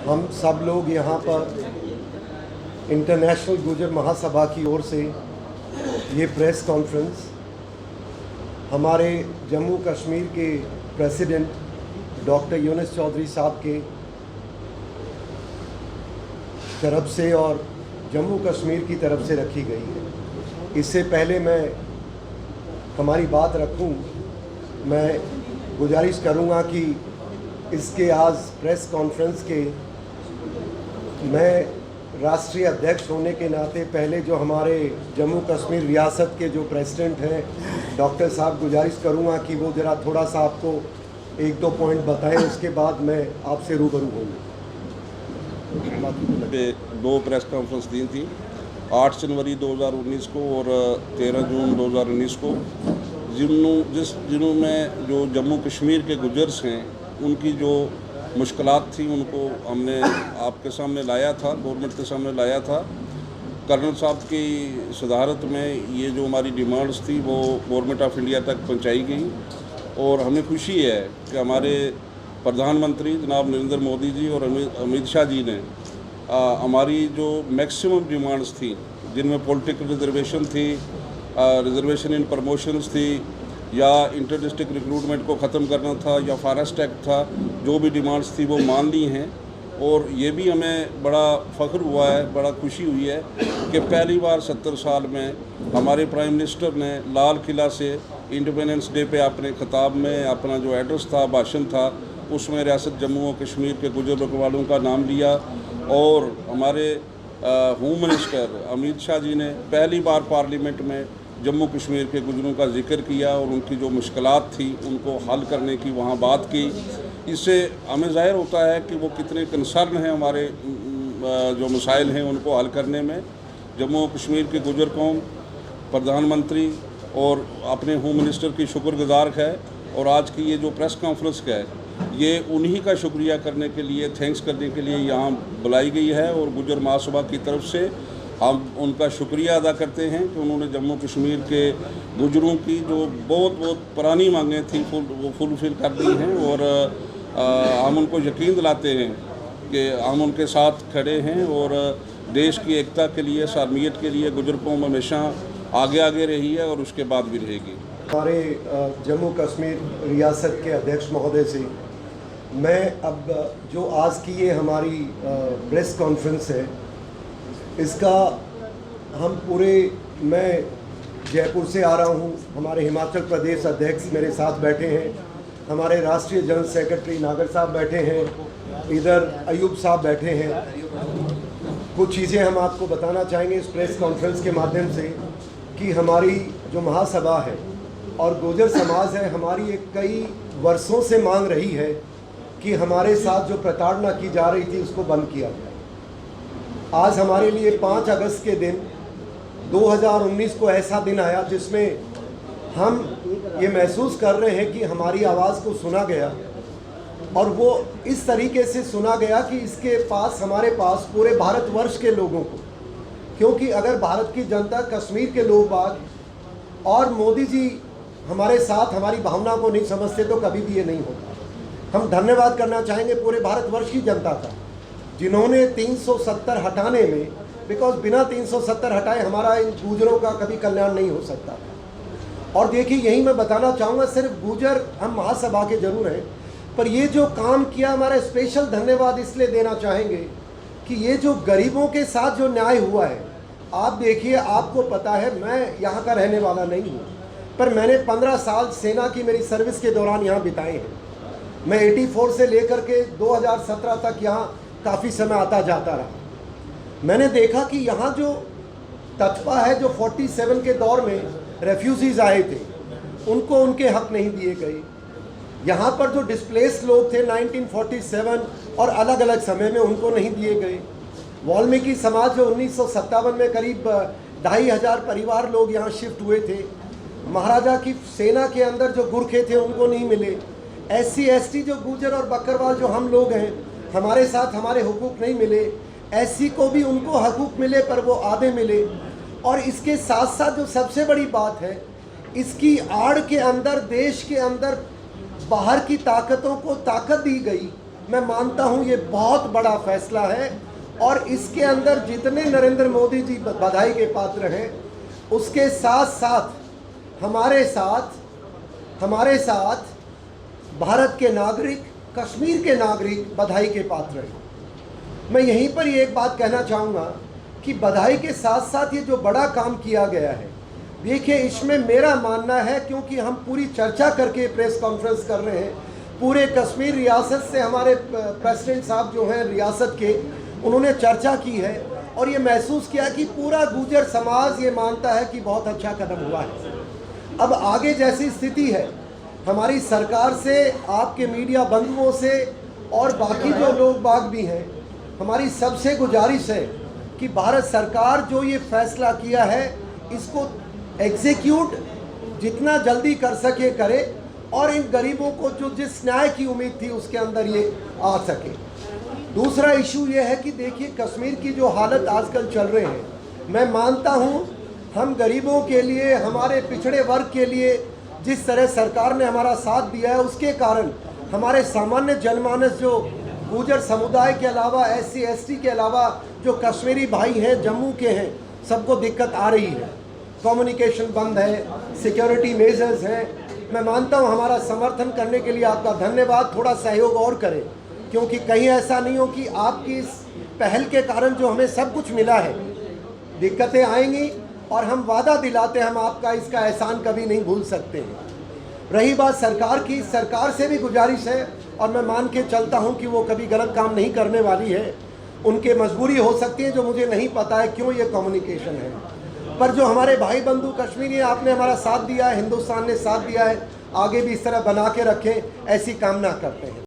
हम सब लोग यहाँ पर इंटरनेशनल गुजर महासभा की ओर से ये प्रेस कॉन्फ्रेंस हमारे जम्मू कश्मीर के प्रेसिडेंट डॉक्टर यूनुस चौधरी साहब के तरफ से और जम्मू कश्मीर की तरफ से रखी गई है। इससे पहले मैं हमारी बात रखूं, मैं गुजारिश करूंगा कि इसके आज प्रेस कॉन्फ्रेंस के मैं राष्ट्रीय अध्यक्ष होने के नाते पहले जो हमारे जम्मू कश्मीर रियासत के जो प्रेसिडेंट हैं डॉक्टर साहब, गुजारिश करूंगा कि वो ज़रा थोड़ा सा आपको एक दो पॉइंट बताएं, उसके बाद मैं आपसे रूबरू होंगे। दो प्रेस कॉन्फ्रेंस दी थी, 8 जनवरी 2019 को और 13 जून 2019 को, जिनों में जो जम्मू कश्मीर के गुजर्स हैं उनकी जो मुश्किलात थी उनको हमने आपके सामने लाया था, गवर्नमेंट के सामने लाया था। कर्नल साहब की सदारत में ये जो हमारी डिमांड्स थी वो गवर्नमेंट ऑफ इंडिया तक पहुंचाई गई और हमें खुशी है कि हमारे प्रधानमंत्री जनाब नरेंद्र मोदी जी और अमित शाह जी ने हमारी जो मैक्सिमम डिमांड्स थी, जिनमें पॉलिटिकल रिजर्वेशन थी, रिजर्वेशन इन प्रमोशंस थी, या इंटर डिस्ट्रिक्ट रिक्रूटमेंट को ख़त्म करना था, या फॉरेस्ट एक्ट था, जो भी डिमांड्स थी वो मान ली हैं। और ये भी हमें बड़ा फ़ख्र हुआ है, बड़ा खुशी हुई है कि पहली बार 70 साल में हमारे प्राइम मिनिस्टर ने लाल किला से इंडिपेंडेंस डे पे अपने खिताब में अपना जो एड्रेस था, भाषण था, उसमें रियासत जम्मू और कश्मीर के गुजर वालों का नाम लिया। और हमारे होम मिनिस्टर अमित शाह जी ने पहली बार पार्लियामेंट में जम्मू कश्मीर के गुजरों का जिक्र किया और उनकी जो मुश्किलात थी उनको हल करने की वहाँ बात की। इससे हमें ज़ाहिर होता है कि वो कितने कंसर्न हैं हमारे जो मसाइल हैं उनको हल करने में। जम्मू कश्मीर की गुजर कौम प्रधानमंत्री और अपने होम मिनिस्टर की शुक्रगुजार है और आज की ये जो प्रेस कॉन्फ्रेंस है ये उन्हीं का शुक्रिया करने के लिए, थैंक्स करने के लिए यहाँ बुलाई गई है। और गुजर महासभा की तरफ से हम उनका शुक्रिया अदा करते हैं कि उन्होंने जम्मू कश्मीर के गुजरों की जो बहुत पुरानी मांगें थी वो फुलफिल कर दी हैं। और हम उनको यकीन दिलाते हैं कि हम उनके साथ खड़े हैं और देश की एकता के लिए, सालमियत के लिए गुजर कौम हमेशा आगे रही है और उसके बाद भी रहेगी। हमारे जम्मू कश्मीर रियासत के अध्यक्ष महोदय से मैं अब जो आज की ये हमारी प्रेस कॉन्फ्रेंस है इसका हम पूरे, मैं जयपुर से आ रहा हूँ, हमारे हिमाचल प्रदेश अध्यक्ष मेरे साथ बैठे हैं, हमारे राष्ट्रीय जनरल सेक्रेटरी नागर साहब बैठे हैं, इधर अयूब साहब बैठे हैं। कुछ चीज़ें हम आपको बताना चाहेंगे इस प्रेस कॉन्फ्रेंस के माध्यम से कि हमारी जो महासभा है और गुजर समाज है, हमारी एक कई वर्षों से मांग रही है कि हमारे साथ जो प्रताड़ना की जा रही थी उसको बंद किया जाए। आज हमारे लिए 5 अगस्त के दिन 2019 को ऐसा दिन आया जिसमें हम ये महसूस कर रहे हैं कि हमारी आवाज़ को सुना गया और वो इस तरीके से सुना गया कि इसके पास, हमारे पास पूरे भारतवर्ष के लोगों को, क्योंकि अगर भारत की जनता, कश्मीर के लोग बाग और मोदी जी हमारे साथ हमारी भावना को नहीं समझते तो कभी भी ये नहीं होता। हम धन्यवाद करना चाहेंगे पूरे भारतवर्ष की जनता का जिन्होंने 370 हटाने में, बिकॉज बिना 370 हटाए हमारा इन गुजरों का कभी कल्याण नहीं हो सकता। और देखिए, यही मैं बताना चाहूँगा, सिर्फ गुजर हम महासभा के जरूर हैं, पर ये जो काम किया हमारा स्पेशल धन्यवाद इसलिए देना चाहेंगे कि ये जो गरीबों के साथ जो न्याय हुआ है, आप देखिए, आपको पता है मैं यहाँ का रहने वाला नहीं हूँ, पर मैंने 15 साल सेना की मेरी सर्विस के दौरान यहाँ बिताए हैं। मैं 84 से लेकर के 2017 तक यहाँ काफ़ी समय आता जाता रहा। मैंने देखा कि यहाँ जो तत्पा है, जो 47 के दौर में रेफ्यूजीज़ आए थे उनको उनके हक नहीं दिए गए। यहाँ पर जो डिस्प्लेस लोग थे 1947 और अलग अलग समय में, उनको नहीं दिए गए। वाल्मीकि समाज जो 1957 में करीब 2500 परिवार लोग यहाँ शिफ्ट हुए थे। महाराजा की सेना के अंदर जो गुरखे थे उनको नहीं मिले। SC ST जो गुजर और बकरवाल जो हम लोग हैं, हमारे साथ हमारे हुकूक नहीं मिले। SC को भी उनको हकूक मिले पर वो आधे मिले। और इसके साथ साथ जो सबसे बड़ी बात है, इसकी आड़ के अंदर, देश के अंदर बाहर की ताकतों को ताकत दी गई मैं मानता हूँ ये बहुत बड़ा फैसला है और इसके अंदर जितने नरेंद्र मोदी जी बधाई के पात्र हैं, उसके साथ साथ हमारे साथ भारत के नागरिक, कश्मीर के नागरिक बधाई के पात्र हैं। मैं यहीं पर ये एक बात कहना चाहूँगा कि बधाई के साथ साथ ये जो बड़ा काम किया गया है, देखिए इसमें मेरा मानना है, क्योंकि हम पूरी चर्चा करके प्रेस कॉन्फ्रेंस कर रहे हैं, पूरे कश्मीर रियासत से हमारे प्रेसिडेंट साहब जो हैं रियासत के, उन्होंने चर्चा की है और ये महसूस किया कि पूरा गुर्जर समाज ये मानता है कि बहुत अच्छा कदम हुआ है। अब आगे जैसी स्थिति है, हमारी सरकार से, आपके मीडिया बंधुओं से और बाकी जो लोग बाग भी हैं, हमारी सबसे गुजारिश है कि भारत सरकार जो ये फैसला किया है इसको एग्जीक्यूट जितना जल्दी कर सके करे और इन गरीबों को जो जिस न्याय की उम्मीद थी उसके अंदर ये आ सके। दूसरा इशू ये है कि देखिए कश्मीर की जो हालत आजकल चल रहे हैं, मैं मानता हूँ हम गरीबों के लिए, हमारे पिछड़े वर्ग के लिए जिस तरह सरकार ने हमारा साथ दिया है, उसके कारण हमारे सामान्य जनमानस जो गुर्जर समुदाय के अलावा SC ST के अलावा जो कश्मीरी भाई हैं, जम्मू के हैं, सबको दिक्कत आ रही है। कम्युनिकेशन बंद है, सिक्योरिटी मेजर्स हैं। मैं मानता हूं हमारा समर्थन करने के लिए आपका धन्यवाद। थोड़ा सहयोग और करें, क्योंकि कहीं ऐसा नहीं हो कि आपकी इस पहल के कारण जो हमें सब कुछ मिला है, दिक्कतें आएंगी और हम वादा दिलाते हैं हम आपका इसका एहसान कभी नहीं भूल सकते हैं। रही बात सरकार की, सरकार से भी गुजारिश है और मैं मान के चलता हूं कि वो कभी गलत काम नहीं करने वाली है। उनके मजबूरी हो सकती है जो मुझे नहीं पता है क्यों ये कम्युनिकेशन है, पर जो हमारे भाई बंधु कश्मीरी हैं, आपने हमारा साथ दिया है, हिंदुस्तान ने साथ दिया है, आगे भी इस तरह बना के रखें, ऐसी कामना करते हैं।